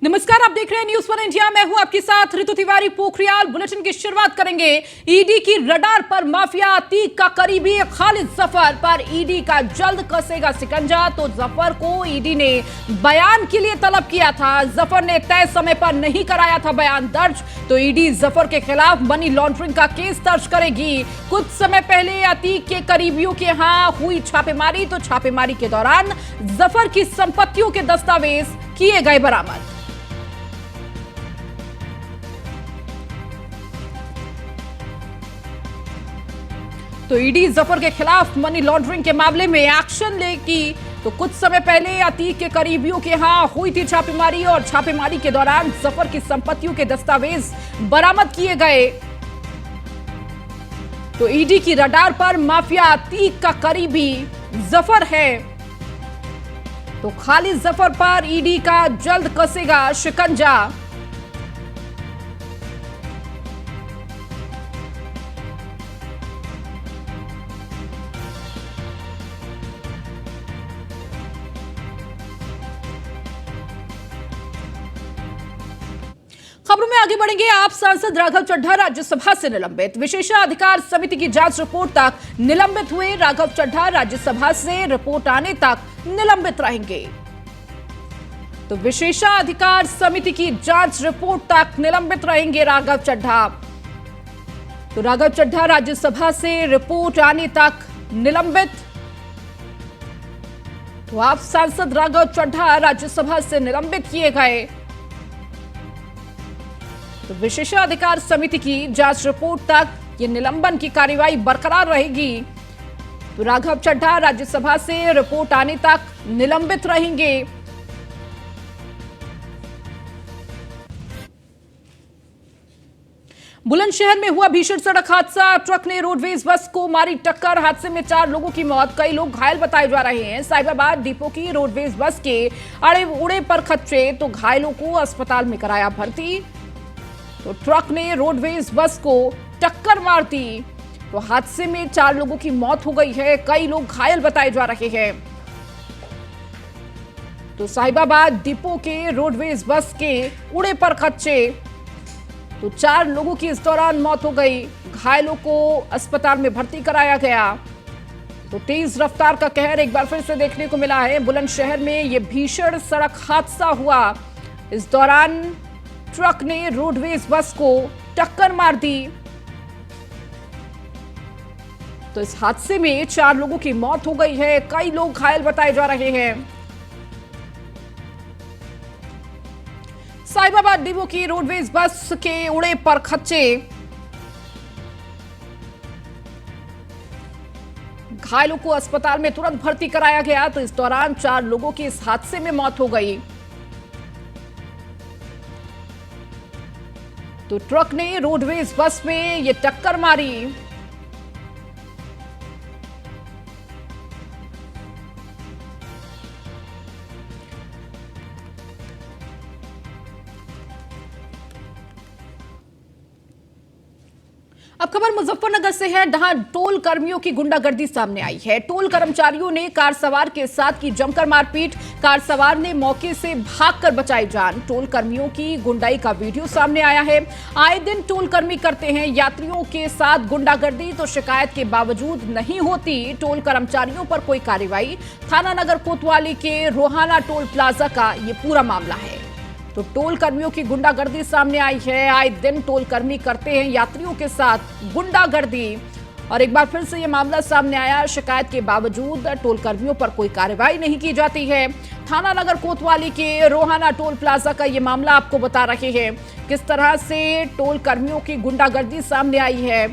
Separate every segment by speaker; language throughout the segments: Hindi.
Speaker 1: नमस्कार, आप देख रहे हैं न्यूज़ वन इंडिया। मैं हूं आपके साथ ऋतु तिवारी। पोखरियाल बुलेटिन की शुरुआत करेंगे। ईडी की रडार पर माफिया अतीक का करीबी खालिद जफर पर ईडी का जल्द कसेगा शिकंजा। तो जफर को ईडी ने बयान के लिए तलब किया था। जफर ने तय समय पर नहीं कराया था बयान दर्ज, तो ईडी जफर के खिलाफ मनी लॉन्ड्रिंग का केस दर्ज करेगी। कुछ समय पहले अतीक के करीबियों के यहां हुई छापेमारी, तो छापेमारी के दौरान जफर की संपत्तियों के दस्तावेज किए गए बरामद। तो ईडी जफर के खिलाफ मनी लॉन्ड्रिंग के मामले में एक्शन लेगी। तो कुछ समय पहले अतीक के करीबियों के यहां हुई थी छापेमारी, और छापेमारी के दौरान जफर की संपत्तियों के दस्तावेज बरामद किए गए। तो ईडी की रडार पर माफिया अतीक का करीबी जफर है। तो खालिद जफर पर ईडी का जल्द कसेगा शिकंजा। खबरों में आगे बढ़ेंगे। आप सांसद राघव चड्ढा राज्यसभा से निलंबित। विशेषाधिकार समिति की जांच रिपोर्ट तक निलंबित हुए राघव चड्ढा राज्यसभा से रिपोर्ट आने तक निलंबित रहेंगे। तो विशेषाधिकार समिति की जांच रिपोर्ट तक निलंबित रहेंगे राघव चड्ढा। तो राघव चड्ढा राज्यसभा से रिपोर्ट आने तक निलंबित। तो आप सांसद राघव चड्ढा राज्यसभा से निलंबित किए गए। तो विशेषाधिकार समिति की जांच रिपोर्ट तक ये निलंबन की कार्रवाई बरकरार रहेगी। तो राघव चड्ढा राज्यसभा से रिपोर्ट आने तक निलंबित रहेंगे। बुलंदशहर में हुआ भीषण सड़क हादसा। ट्रक ने रोडवेज बस को मारी टक्कर। हादसे में 4 लोगों की मौत, कई लोग घायल बताए जा रहे हैं। साहिबाबाद डिपो की रोडवेज बस के अड़े उड़े पर खच्चे, तो घायलों को अस्पताल में कराया भर्ती। तो ट्रक ने रोडवेज बस को टक्कर मार दी। तो हादसे में 4 लोगों की मौत हो गई है, कई लोग घायल बताए जा रहे हैं। तो साहिबाबाद डिपो के रोडवेज बस के उड़े पर खच्चे, तो 4 लोगों की इस दौरान मौत हो गई, घायलों को अस्पताल में भर्ती कराया गया। तो तेज रफ्तार का कहर एक बार फिर से देखने को मिला है। बुलंदशहर में यह भीषण सड़क हादसा हुआ। इस दौरान ट्रक ने रोडवेज बस को टक्कर मार दी। तो इस हादसे में 4 लोगों की मौत हो गई है, कई लोग घायल बताए जा रहे हैं। साहिबाबाद डिपो की रोडवेज बस के उड़े पर खच्चे, घायलों को अस्पताल में तुरंत भर्ती कराया गया। तो इस दौरान 4 लोगों की इस हादसे में मौत हो गई। तो ट्रक ने रोडवेज बस में ये टक्कर मारी। अब खबर मुजफ्फरनगर से है, जहां टोल कर्मियों की गुंडागर्दी सामने आई है। टोल कर्मचारियों ने कार सवार के साथ की जमकर मारपीट। कार सवार ने मौके से भागकर बचाई जान। टोल कर्मियों की गुंडाई का वीडियो सामने आया है। आए दिन टोल कर्मी करते हैं यात्रियों के साथ गुंडागर्दी, तो शिकायत के बावजूद नहीं होती टोल कर्मचारियों पर कोई कार्रवाई। थाना नगर कोतवाली के रोहाना टोल प्लाजा का ये पूरा मामला है। तो टोल कर्मियों की गुंडागर्दी सामने आई है। आए दिन टोल कर्मी करते हैं यात्रियों के साथ गुंडागर्दी, और एक बार फिर से यह मामला सामने आया। शिकायत के बावजूद टोल कर्मियों पर कोई कार्रवाई नहीं की जाती है। थाना नगर कोतवाली के रोहाना टोल प्लाजा का यह मामला आपको बता रहे हैं किस तरह से टोल कर्मियों की गुंडागर्दी सामने आई है।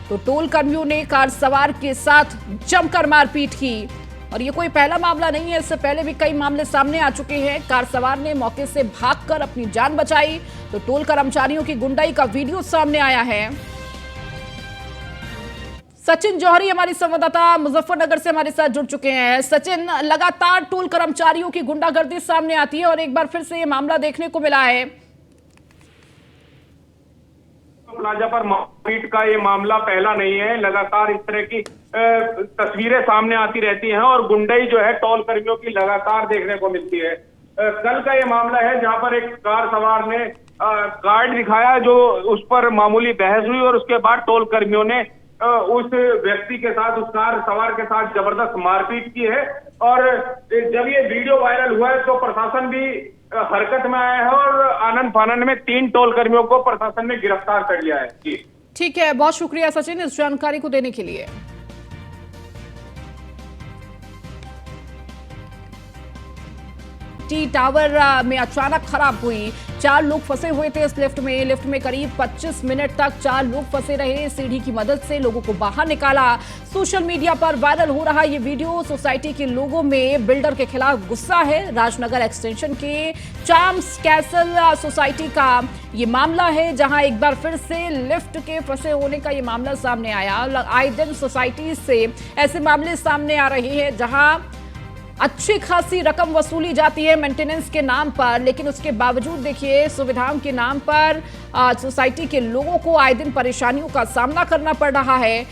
Speaker 1: तो टोल कर्मियों ने कार सवार के साथ जमकर मारपीट की, और ये कोई पहला मामला नहीं है, इससे पहले भी कई मामले सामने आ चुके हैं। कार सवार ने मौके से भागकर अपनी जान बचाई। तो टोल कर्मचारियों की गुंडाई का वीडियो सामने आया है। सचिन जौहरी हमारी संवाददाता मुजफ्फरनगर से हमारे साथ जुड़ चुके हैं। सचिन, लगातार टोल कर्मचारियों की गुंडागर्दी सामने आती है और एक बार फिर से ये मामला देखने को मिला है।
Speaker 2: प्लाजा पर मारपीट का ये मामला पहला नहीं है। लगातार इस तरह की तस्वीरें सामने आती रहती हैं और गुंडई जो है टोल कर्मियों की लगातार देखने को मिलती है। कल का ये मामला है जहां पर एक कार सवार ने कार्ड दिखाया, जो उस पर मामूली बहस हुई और उसके बाद टोल कर्मियों ने उस व्यक्ति के साथ, उस कार सवार के साथ जबरदस्त मारपीट की है। और जब ये वीडियो वायरल हुआ है तो प्रशासन भी हरकत में आया है और आनंद फानन में 3 टोल कर्मियों को प्रशासन ने गिरफ्तार कर लिया है। जी
Speaker 1: ठीक है, बहुत शुक्रिया सचिन इस जानकारी को देने के लिए। टावर में अचानक खराब हुई, 4 लोग फंसे हुए थे इस लिफ्ट में करीब 25 मिनट तक 4 लोग फंसे रहे। सीढ़ी की मदद से लोगों को बाहर निकाला। सोशल मीडिया पर वायरल हो रहा ये वीडियो। सोसाइटी के लोगों में बिल्डर के खिलाफ गुस्सा है। राजनगर एक्सटेंशन के चार्म्स कैसल सोसाइटी का ये मामला है, जहां एक बार फिर से लिफ्ट के फंसे होने का ये मामला सामने आया। आए दिन सोसाइटी से ऐसे मामले सामने आ रहे हैं जहां अच्छी खासी रकम वसूली जाती है मेंटेनेंस के नाम पर, लेकिन उसके बावजूद देखिए सुविधाओं के नाम पर सोसाइटी के लोगों को आए दिन परेशानियों का सामना करना पड़ रहा है।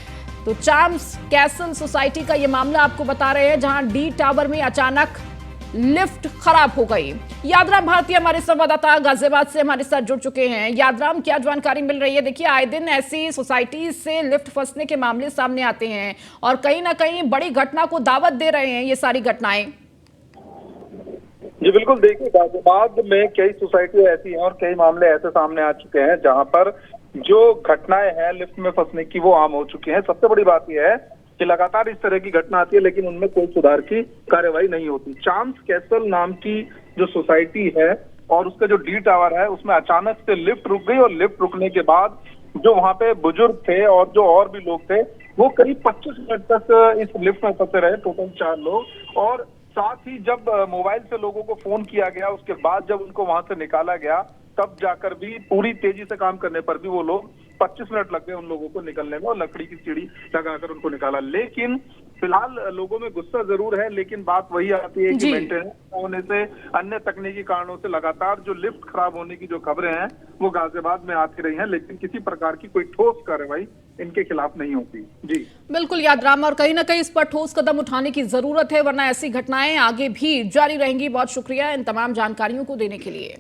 Speaker 1: तो चार्म्स कैसल सोसाइटी का ये मामला आपको बता रहे हैं, जहां डी टावर में अचानक लिफ्ट खराब हो गई। यादराम भारती हमारे संवाददाता गाजियाबाद से हमारे साथ जुड़ चुके हैं। यादराम, क्या जानकारी मिल रही है? देखिए आए दिन ऐसी सोसाइटी से लिफ्ट फंसने के मामले सामने आते हैं और कहीं ना कहीं बड़ी घटना को दावत दे रहे हैं ये सारी घटनाएं।
Speaker 3: जी बिल्कुल, देखिए गाजियाबाद में कई सोसाइटी ऐसी हैं और कई मामले ऐसे सामने आ चुके हैं जहां पर जो घटनाएं हैं लिफ्ट में फंसने की वो आम हो चुकी हैं। सबसे बड़ी बात यह है कि लगातार इस तरह की घटना आती है लेकिन उनमें कोई सुधार की कार्यवाही नहीं होती। चार्म्स कैसल नाम की जो सोसाइटी है और उसका जो डी टावर है उसमें अचानक से लिफ्ट रुक गई और लिफ्ट रुकने के बाद जो वहां पे बुजुर्ग थे और जो और भी लोग थे वो करीब 25 मिनट तक इस लिफ्ट में फंसे रहे, टोटल 4 लोग। और साथ ही जब मोबाइल से लोगों को फोन किया गया उसके बाद जब उनको वहां से निकाला गया तब जाकर भी पूरी तेजी से काम करने पर भी वो लोग 25 मिनट लग गए उन लोगों को निकलने में और लकड़ी की सीढ़ी लगाकर उनको निकाला। लेकिन फिलहाल लोगों में गुस्सा जरूर है, लेकिन बात वही आती है कि मेंटेनेंस होने से, अन्य तकनीकी कारणों से लगातार जो लिफ्ट खराब होने की जो खबरें हैं वो गाजियाबाद में आती रही हैं, लेकिन किसी प्रकार की कोई ठोस कार्रवाई इनके खिलाफ नहीं होती। जी
Speaker 1: बिल्कुल यादराम, और कहीं ना कहीं इस पर ठोस कदम उठाने की जरूरत है, वरना ऐसी घटनाएं आगे भी जारी रहेंगी। बहुत शुक्रिया इन तमाम जानकारियों को देने के लिए।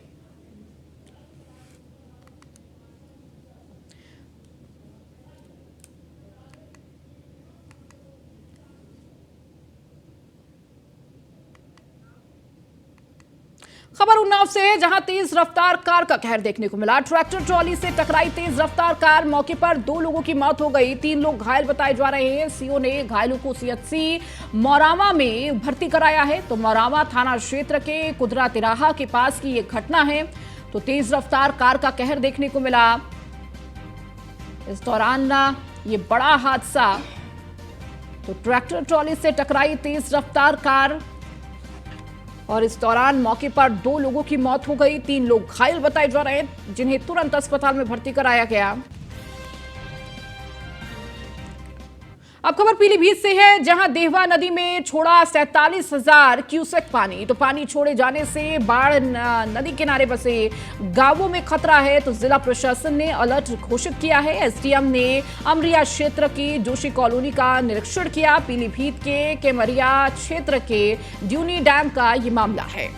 Speaker 1: खबर उन्नाव से है, जहां तेज रफ्तार कार का कहर देखने को मिला। ट्रैक्टर ट्रॉली से टकराई तेज रफ्तार कार, मौके पर 2 लोगों की मौत हो गई, 3 लोग घायल बताए जा रहे हैं। सीओ ने घायलों को सीएचसी मोरावा में भर्ती कराया है। तो मोरावा थाना क्षेत्र के कुदरा तिराहा के पास की ये घटना है। तो तेज रफ्तार कार का कहर देखने को मिला। इस दौरान ये बड़ा हादसा, तो ट्रैक्टर ट्रॉली से टकराई तेज रफ्तार कार और इस दौरान मौके पर 2 लोगों की मौत हो गई, 3 लोग घायल बताए जा रहे हैं, जिन्हें तुरंत अस्पताल में भर्ती कराया गया। अब खबर पीलीभीत से है, जहां देहवा नदी में छोड़ा 47,000 क्यूसेक पानी। तो पानी छोड़े जाने से बाढ़ नदी किनारे बसे गांवों में खतरा है। तो जिला प्रशासन ने अलर्ट घोषित किया है। एसडीएम ने अमरिया क्षेत्र की जोशी कॉलोनी का निरीक्षण किया। पीलीभीत के केमरिया क्षेत्र के ड्यूनी डैम का ये मामला है।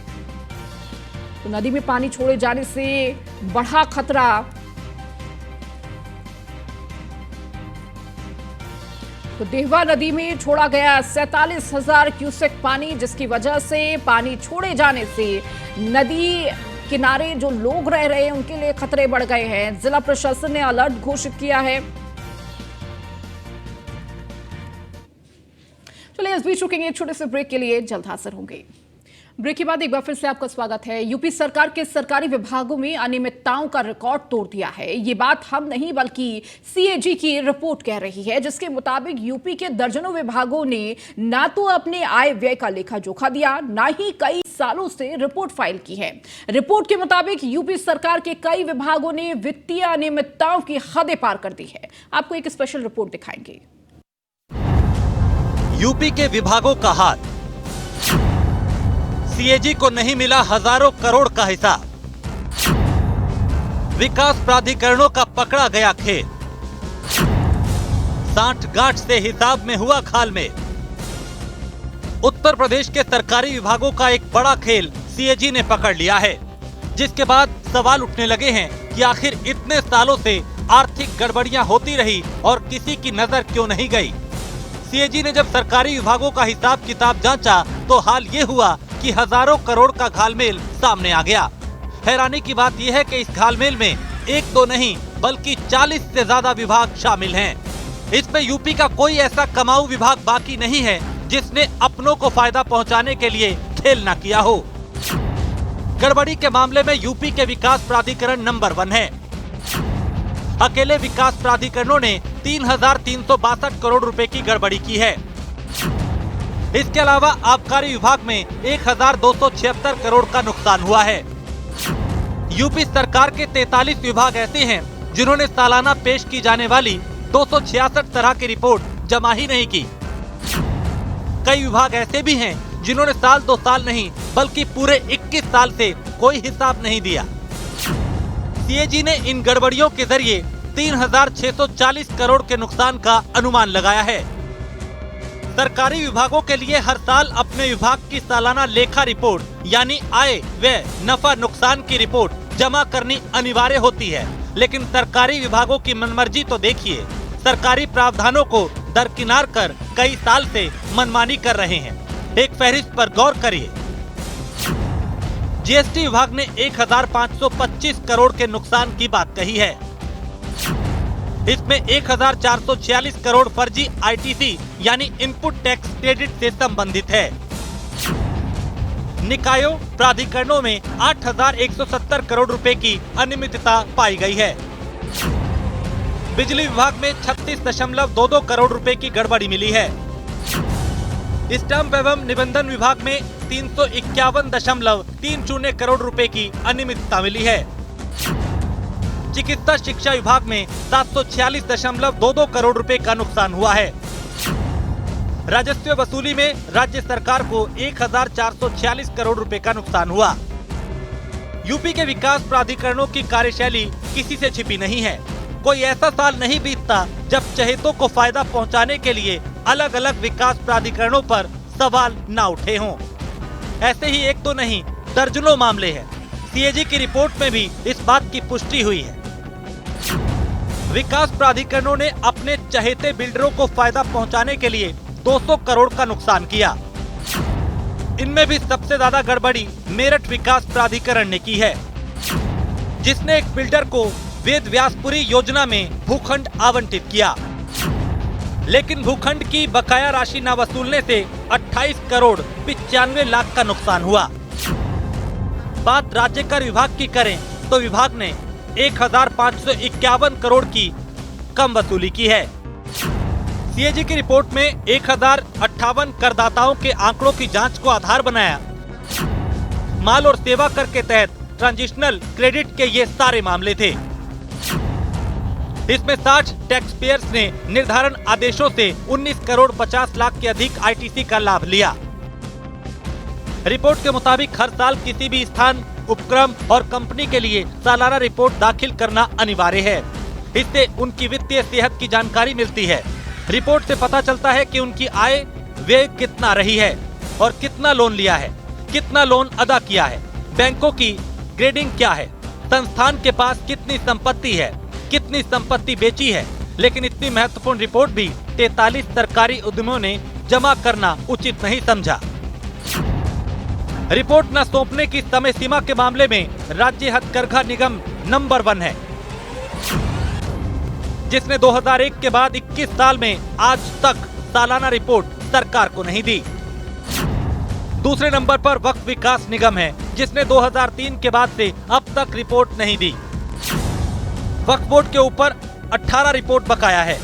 Speaker 1: तो नदी में पानी छोड़े जाने से बढ़ा खतरा। तो देहवा नदी में छोड़ा गया 47,000 क्यूसेक पानी, जिसकी वजह से पानी छोड़े जाने से नदी किनारे जो लोग रह रहे हैं उनके लिए खतरे बढ़ गए हैं। जिला प्रशासन ने अलर्ट घोषित किया है। चलिए इस बीच रुकेंगे एक छोटे से ब्रेक के लिए, जल्द हाजिर होंगे। ब्रेक के बाद एक बार फिर से आपका स्वागत है। यूपी सरकार के सरकारी विभागों में अनियमितताओं का रिकॉर्ड तोड़ दिया है। ये बात हम नहीं बल्कि सीएजी की रिपोर्ट कह रही है, जिसके मुताबिक यूपी के दर्जनों विभागों ने ना तो अपने आय व्यय का लेखा जोखा दिया, ना ही कई सालों से रिपोर्ट फाइल की है। रिपोर्ट के मुताबिक यूपी सरकार के कई विभागों ने वित्तीय अनियमितताओं की हदें पार कर दी है। आपको एक स्पेशल रिपोर्ट दिखाएंगे।
Speaker 4: यूपी के विभागों का हाल, सीएजी को नहीं मिला हजारों करोड़ का हिसाब, विकास प्राधिकरणों का पकड़ा गया खेल, साठगांठ से हिसाब में हुआ खाल में। उत्तर प्रदेश के सरकारी विभागों का एक बड़ा खेल सीएजी ने पकड़ लिया है, जिसके बाद सवाल उठने लगे हैं कि आखिर इतने सालों से आर्थिक गड़बड़ियां होती रही और किसी की नजर क्यों नहीं गई। सीएजी ने जब सरकारी विभागों का हिसाब किताब जांचा तो हाल ये हुआ कि हजारों करोड़ का घालमेल सामने आ गया। हैरानी की बात यह है कि इस घालमेल में एक दो नहीं बल्कि 40 से ज्यादा विभाग शामिल हैं। इसमें यूपी का कोई ऐसा कमाऊ विभाग बाकी नहीं है जिसने अपनों को फायदा पहुंचाने के लिए खेल न किया हो। गड़बड़ी के मामले में यूपी के विकास प्राधिकरण नंबर 1 है। अकेले विकास प्राधिकरणों ने 3,362 करोड़ रुपए की गड़बड़ी की है। इसके अलावा आबकारी विभाग में 1,276 करोड़ का नुकसान हुआ है। यूपी सरकार के 43 विभाग ऐसे हैं जिन्होंने सालाना पेश की जाने वाली 266 तरह की रिपोर्ट जमा ही नहीं की। कई विभाग ऐसे भी हैं जिन्होंने साल 2 साल नहीं बल्कि पूरे 21 साल से कोई हिसाब नहीं दिया। सीएजी ने इन गड़बड़ियों के जरिए 3,640 करोड़ के नुकसान का अनुमान लगाया है। सरकारी विभागों के लिए हर साल अपने विभाग की सालाना लेखा रिपोर्ट यानी आय, व्यय, नफा, नुकसान की रिपोर्ट जमा करनी अनिवार्य होती है, लेकिन सरकारी विभागों की मनमर्जी तो देखिए। सरकारी प्रावधानों को दरकिनार कर कई साल से मनमानी कर रहे हैं। एक फहरिस्त पर गौर करिए। जीएसटी विभाग ने 1,525 करोड़ के नुकसान की बात कही है। इसमें 1,446 करोड़ फर्जी आईटीसी यानी इनपुट टैक्स क्रेडिट से संबंधित है। निकायों, प्राधिकरणों में 8,170 करोड़ रुपए की अनियमितता पाई गई है। बिजली विभाग में 36.22 करोड़ रुपए की गड़बड़ी मिली है। स्टाम्प एवं निबंधन विभाग में 351.30 करोड़ रुपए की अनियमितता मिली है। चिकित्सा शिक्षा विभाग में 746.22 करोड़ रुपए का नुकसान हुआ है। राजस्व वसूली में राज्य सरकार को 1,446 करोड़ रुपए का नुकसान हुआ। यूपी के विकास प्राधिकरणों की कार्यशैली किसी से छिपी नहीं है। कोई ऐसा साल नहीं बीतता जब चहेतों को फायदा पहुंचाने के लिए अलग अलग विकास प्राधिकरणों पर सवाल न उठे हों। ऐसे ही एक तो नहीं दर्जनों मामले हैं। सीएजी की रिपोर्ट में भी इस बात की पुष्टि हुई है। विकास प्राधिकरणों ने अपने चहेते बिल्डरों को फायदा पहुंचाने के लिए 200 करोड़ का नुकसान किया। इनमें भी सबसे ज्यादा गड़बड़ी मेरठ विकास प्राधिकरण ने की है, जिसने एक बिल्डर को वेद व्यासपुरी योजना में भूखंड आवंटित किया, लेकिन भूखंड की बकाया राशि न वसूलने से 28 करोड़ 95 लाख का नुकसान हुआ। बात राज्यकर विभाग की करें तो विभाग ने 1,551 करोड़ की कम वसूली की है। सीएजी की रिपोर्ट में 1,058 करदाताओं के आंकड़ों की जांच को आधार बनाया। माल और सेवा कर के तहत ट्रांजिशनल क्रेडिट के ये सारे मामले थे। इसमें 60 टैक्स पेयर्स ने निर्धारण आदेशों से 19 करोड़ 50 लाख के अधिक आईटीसी का लाभ लिया। रिपोर्ट के मुताबिक हर साल किसी भी स्थान, उपक्रम और कंपनी के लिए सालाना रिपोर्ट दाखिल करना अनिवार्य है। इससे उनकी वित्तीय सेहत की जानकारी मिलती है। रिपोर्ट से पता चलता है कि उनकी आय, व्यय कितना रही है और कितना लोन लिया है, कितना लोन अदा किया है, बैंकों की ग्रेडिंग क्या है, संस्थान के पास कितनी संपत्ति है, कितनी संपत्ति बेची है। लेकिन इतनी महत्वपूर्ण रिपोर्ट भी 43 सरकारी उद्यमों ने जमा करना उचित नहीं समझा। रिपोर्ट न सौंपने की समय सीमा के मामले में राज्य हथकरघा निगम नंबर 1 है, जिसने 2001 के बाद 21 साल में आज तक सालाना रिपोर्ट सरकार को नहीं दी। दूसरे नंबर पर वक्फ विकास निगम है, जिसने 2003 के बाद से अब तक रिपोर्ट नहीं दी। वक्फ बोर्ड के ऊपर 18 रिपोर्ट बकाया है।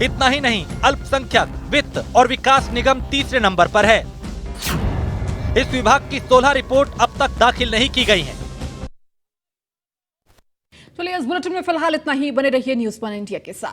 Speaker 4: इतना ही नहीं, अल्पसंख्यक वित्त और विकास निगम तीसरे नंबर पर है। इस विभाग की 16 रिपोर्ट अब तक दाखिल नहीं की गई है।
Speaker 1: चलिए इस बुलेटिन में फिलहाल इतना ही। बने रहिए न्यूज़ 1 इंडिया के साथ।